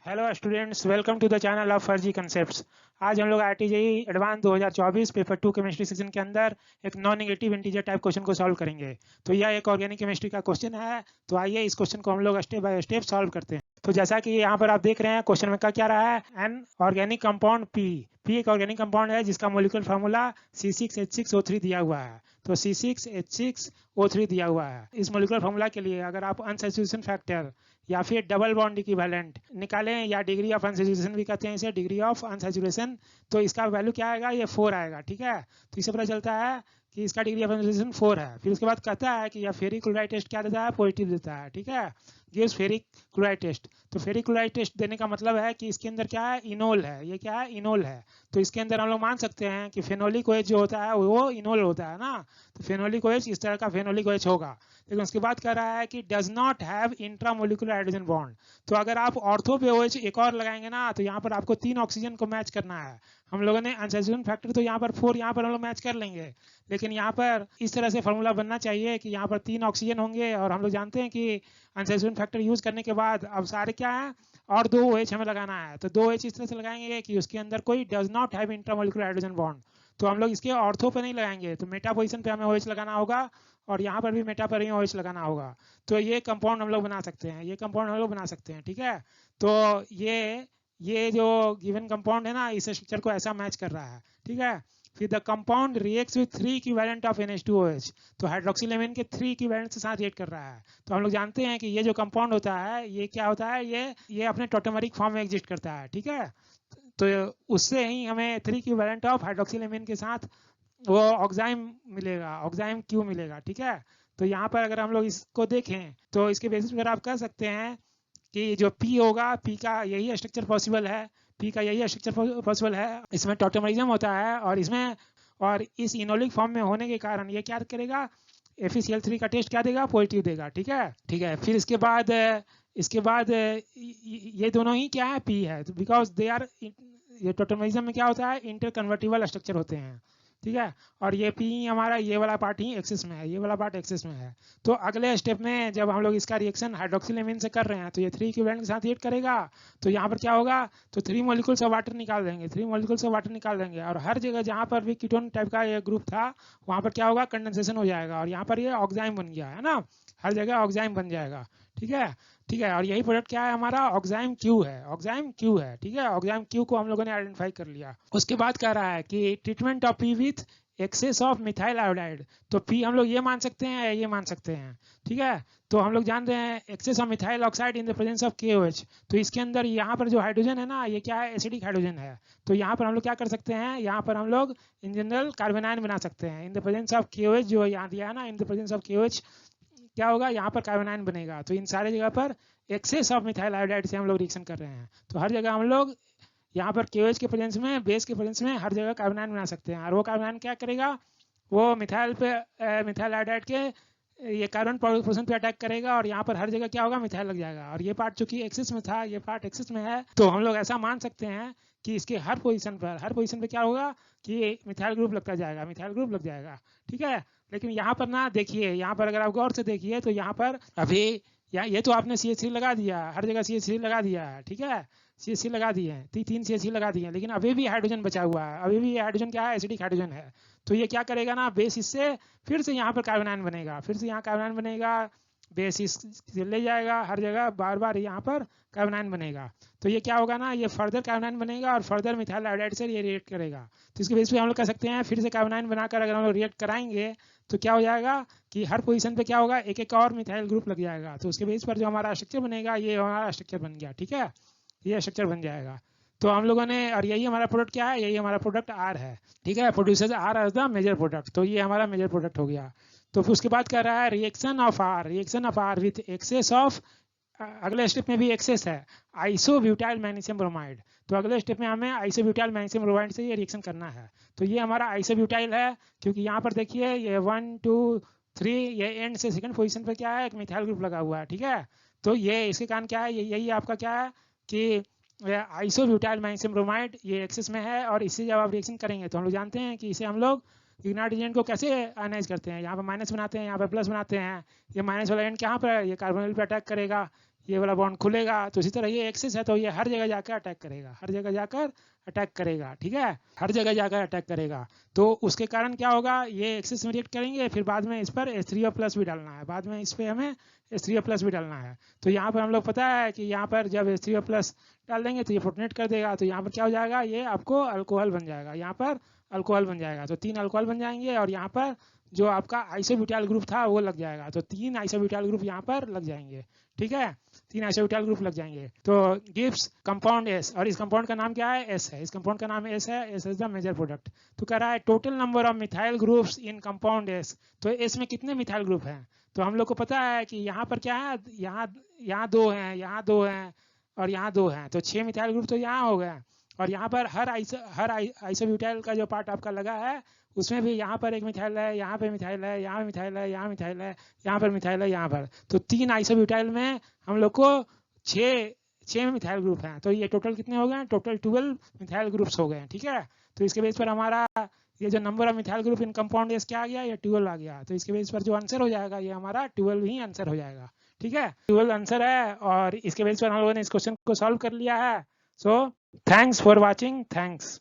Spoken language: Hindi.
Hello students, welcome to the channel of Farzi concepts. आज हम लोग आरटीजेई एडवांस 2024 पेपर 2 केमिस्ट्री सेक्शन के अंदर एक non negative integer type question को सॉल्व करेंगे। तो यह एक ऑर्गेनिक केमिस्ट्री का क्वेश्चन है। तो आइए इस क्वेश्चन को हम लोग स्टेप बाय स्टेप सॉल्व करते हैं। तो जैसा कि यहाँ पर आप देख रहे हैं, क्वेश्चन में क्या रहा है, एन ऑर्गेनिक कंपाउंड पी एक ऑर्गेनिक कंपाउंड है जिसका मोलिकुलर फार्मूला C6H6O3 दिया हुआ है। तो C6H6O3 दिया हुआ है। इस मोलिकुलर फार्मूला के लिए अगर आप अनसैचुरेशन फैक्टर या फिर डबल बॉन्ड इक्विवेलेंट निकालें, या डिग्री ऑफ अनसैचुरेशन भी कहते हैं इसे, डिग्री ऑफ अनसैचुरेशन, तो इसका वैल्यू क्या आएगा, ये 4 आएगा। ठीक है, तो इससे पता चलता है कि इसका डिग्री ऑफ अनसैचुरेशन 4 है। फिर उसके बाद कहता है कि यह फेरिक क्लोराइड टेस्ट क्या देता है, पॉजिटिव देता है। ठीक है, गिव्स फेरिक क्लोराइड टेस्ट। तो फेरिक क्लोराइड टेस्ट देने का मतलब है कि इसके अंदर क्या है, इनोल है। ये क्या है, इनोल है। तो इसके अंदर हम लोग मान सकते हैं कि फेनोलिक OH जो होता है वो इनोल होता है ना। तो फेनोलिक OH इस तरह का फेनोलिक OH होगा। लेकिन उसके बाद कह रहा है कि does not have intramolecular hydrogen bond. तो अगर आप ऑर्थो पे OH एक और लगाएंगे ना, तो यहाँ पर आपको 3 ऑक्सीजन को मैच करना है। हम लोगों ने अनसैचुरेशन फैक्टर तो यहाँ पर 4 यहाँ पर हम लोग मैच कर लेंगे, लेकिन यहाँ पर इस तरह से फॉर्मूला बनना चाहिए कि यहाँ पर 3 ऑक्सीजन होंगे, और हम लोग जानते हैं कि अनसैचुरेशन फैक्टर यूज करने के बाद अब सारे क्या है, और 2 OH हमें लगाना है। तो 2 OH इस तरह से लगाएंगे कि उसके अंदर कोई does not have intramolecular hydrogen bond. तो हम लोग इसके ऑर्थो पे नहीं लगाएंगे, तो मेटा पोजिशन पे हमें OH लगाना होगा, और यहाँ पर भी मेटा पर ही OH लगाना होगा। तो ये कंपाउंड हम लोग बना सकते हैं, ये कंपाउंड हम लोग बना सकते हैं। ठीक है, तो ये जो गिवन कंपाउंड है ना, इस स्ट्रक्चर को ऐसा मैच कर रहा है। ठीक है, फिर the compound reacts with 3 equivalent of NH2OH। तो हाइड्रोक्सिलेमिन के 3 इक्विवेलेंट के साथ रिएक्ट कर रहा है। तो हम लोग जानते हैं कि ये जो कंपाउंड होता है, ये क्या होता है, ये अपने टोटेमरिक फॉर्म में एग्जिस्ट करता है। ठीक है, तो उससे ही हमें 3 इक्विवेलेंट ऑफ हाइड्रोक्सिलेमिन के साथ वो ऑक्साइम मिलेगा, ऑक्साइम क्यू मिलेगा। ठीक है, तो यहाँ पर अगर हम लोग इसको देखें तो इसके बेसिस पर आप कह सकते हैं कि जो P होगा, P का यही स्ट्रक्चर पॉसिबल है, P का यही स्ट्रक्चर पॉसिबल है। इसमें टॉटमरिज्म होता है, और इस इनोलिक फॉर्म में होने के कारण ये क्या करेगा, FeCl3 का टेस्ट क्या देगा, पॉजिटिव देगा। ठीक है, ठीक है। फिर इसके बाद ये दोनों ही क्या है, P है, बिकॉज दे आर, ये टोटमरिज्म में क्या होता है, इंटर कन्वर्टिबल स्ट्रक्चर होते हैं। ठीक है, और ये P हमारा ये वाला पार्ट ही एक्सेस में है, ये वाला पार्ट एक्सेस में है। तो अगले स्टेप में जब हम लोग इसका रिएक्शन हाइड्रोक्सिलेमिन से कर रहे हैं, तो ये 3 इक्विवेलेंट के साथ रिएक्ट करेगा। तो यहाँ पर क्या होगा, तो 3 मॉलिक्यूल्स ऑफ वाटर निकाल देंगे, 3 मॉलिक्यूल्स ऑफ वाटर निकाल देंगे, और हर जगह जहाँ पर भी कीटोन टाइप का ये ग्रुप था, वहाँ पर क्या होगा, कंडेंसेशन हो जाएगा, और यहाँ पर ये ऑक्साइम बन गया है ना, हर जगह ऑक्साइम बन जाएगा। ठीक है, ठीक है, और यही प्रोडक्ट क्या है हमारा, ऑक्साइम क्यू है, ऑक्साइम क्यू है। ठीक है, ऑक्साइम क्यू को हम लोगों ने आइडेंटिफाई कर लिया। उसके बाद कह रहा है कि treatment of P with access of methyl iodide. तो पी हम लोग ये मान सकते हैं, ये मान सकते हैं। ठीक है, तो हम लोग जान रहे हैं excess of methyl oxide in the presence of KOH। तो इसके अंदर यहाँ पर जो हाइड्रोजन है ना, ये क्या है, एसिडिक हाइड्रोजन है। तो यहाँ पर हम लोग क्या कर सकते हैं, यहाँ पर हम लोग इन जनरल कार्बोनाइन बना सकते हैं इन द प्रेजेंस ऑफ KOH। जो यहाँ दिया है ना, इन द प्रेजेंस ऑफ KOH क्या होगा, यहाँ पर कार्बोनाइन बनेगा। तो इन सारे जगह पर एक्सेस ऑफ मिथाइल आयोडाइड से हम लोग रिएक्शन कर रहे हैं। तो हर जगह हम लोग यहाँ पर KOH के प्रेजेंस में, बेस के प्रेजेंस में हर जगह कार्बोनाइन बना सकते हैं। और वो कार्बोनाइन क्या करेगा, वो मिथाइल आयोडाइड के ये कार्बन पोजीशन पे अटैक करेगा, और यहाँ पर हर जगह क्या होगा, मिथाइल लग जाएगा। और ये पार्ट चूंकि एक्सिस में था, ये पार्ट एक्सिस में है, तो हम लोग ऐसा मान सकते हैं कि इसके हर पोजीशन पे क्या होगा, कि मिथाइल ग्रुप लगता जाएगा, मिथाइल ग्रुप लग जाएगा। ठीक है, लेकिन यहाँ पर ना देखिए, यहाँ पर अगर आप गौर से देखिए तो यहाँ पर अभी ये तो आपने CH3 लगा दिया, हर जगह CH3 लगा दिया है। ठीक है, CH3 लगा दिए हैं, 3 CH3 लगा दिए हैं, लेकिन अभी भी हाइड्रोजन बचा हुआ है, अभी भी हाइड्रोजन क्या है, एसिडिक हाइड्रोजन है। तो ये क्या करेगा ना, बेस इससे फिर से यहाँ पर कार्बोनाइन बनेगा, फिर से यहाँ कार्बोनाइन बनेगा, बेस इससे ले जाएगा, हर जगह बार बार यहाँ पर कार्बोनाइन बनेगा। तो ये क्या होगा ना, ये फर्दर कार्बोनाइन बनेगा, और फर्दर मिथाइल आयोडाइड से ये रिएक्ट करेगा। तो इसके बेस पे हम लोग कह सकते हैं, फिर से कार्बोनाइन बनाकर अगर हम लोग रिएक्ट कराएंगे, तो क्या हो जाएगा कि हर पोजीशन पे क्या होगा, एक एक और मिथाइल ग्रुप लग जाएगा। तो उसके बेस पर जो हमारा स्ट्रक्चर बनेगा, ये हमारा स्ट्रक्चर बन गया। ठीक है, ये स्ट्रक्चर बन जाएगा। तो हम लोगों ने, और यही हमारा प्रोडक्ट क्या है, यही हमारा प्रोडक्ट R है। ठीक है, producers R as the major product. तो ये हमारा मेजर प्रोडक्ट हो गया। तो फिर उसके बाद कह रहा है reaction of R with access of, अगले स्टेप में भी एक्सेस है, आइसोब्यूटाइल मैग्नीशियम ब्रोमाइड। तो अगले स्टेप में हमें आइसोब्यूटाइल मैग्नीशियम ब्रोमाइड से ये रिएक्शन करना है। तो ये हमारा आइसोब्यूटाइल है, क्योंकि यहाँ पर देखिए ये 1 2 3, ये एंड से सेकंड पोजीशन पर क्या है, एक मिथाइल ग्रुप लगा हुआ है। ठीक है, तो ये इसके कारण क्या है, यही आपका क्या है कि आइसोब्यूटाइल मैग्नीशियम ब्रोमाइड ये एक्सेस में है, और इससे जब आप रिएक्शन करेंगे तो हम लोग जानते हैं कि इसे हम लोग इग्नाइट एजेंट को कैसे आयनाइज करते हैं, यहाँ पर माइनस बनाते हैं, यहाँ पर प्लस बनाते हैं। ये माइनस वाला एंड कहाँ पर, ये कार्बोनिल पे अटैक करेगा, ये वाला बॉन्ड खुलेगा। तो इसी तरह ये एक्सिस है, तो ये हर जगह जाकर अटैक करेगा, हर जगह जाकर अटैक करेगा, ठीक है, हर जगह जाकर अटैक करेगा। तो उसके कारण क्या होगा, ये एक्सिस में रिएक्ट करेंगे, फिर बाद में इस पर H3O+ भी डालना है, बाद में इस पर हमें H3O+ भी डालना है। तो यहाँ पर हम लोग पता है कि यहाँ पर जब H3O+ डाल देंगे तो ये प्रोटोनेट कर देगा, तो यहाँ पर क्या हो जाएगा, ये आपको अल्कोहल बन जाएगा, यहाँ पर अल्कोहल बन जाएगा। तो 3 अल्कोहल बन जाएंगे और यहाँ पर जो आपका आइसोब्यूटाइल ग्रुप था वो लग जाएगा। तो 3 आइसोब्यूटाइल ग्रुप यहाँ पर लग जाएंगे, ठीक है, 3 आइसोब्यूटाइल ग्रुप लग जाएंगे। तो गिव्स कंपाउंड एस, और इस कंपाउंड का नाम क्या है, एस है, इस कंपाउंड का नाम एस है, S is the major product. तो कह रहा है total number of methyl groups in compound S. तो एस में कितने मिथाइल ग्रुप हैं, तो हम लोग को पता है कि यहाँ पर क्या है, यहाँ 2 हैं, यहाँ 2 हैं और यहाँ 2 हैं, तो 6 मिथाइल ग्रुप तो यहाँ हो गए। और यहाँ पर हर आइसोब्यूटाइल का जो पार्ट आपका लगा है उसमें भी यहाँ पर एक मिथाइल है, यहाँ पे मिथाइल है, यहाँ मिथाइल है, यहाँ मिथाइल है, यहाँ पर मिथाइल है, यहाँ पर। तो 3 आइसोब्यूटाइल में हम लोग को 6 मिथाइल ग्रुप हैं। तो ये टोटल कितने हो गए, टोटल 12 मिथाइल ग्रुप्स हो गए, ठीक है। तो इसके बेस पर हमारा ये जो number of methyl group in compound S क्या आ गया, ये 12 आ गया। तो इसके बेस पर जो आंसर हो जाएगा ये हमारा 12 ही आंसर हो जाएगा, ठीक है, 12 आंसर है। और इसके बेस पर हम लोगों ने इस क्वेश्चन को सॉल्व कर लिया है। So thanks for watching, thanks.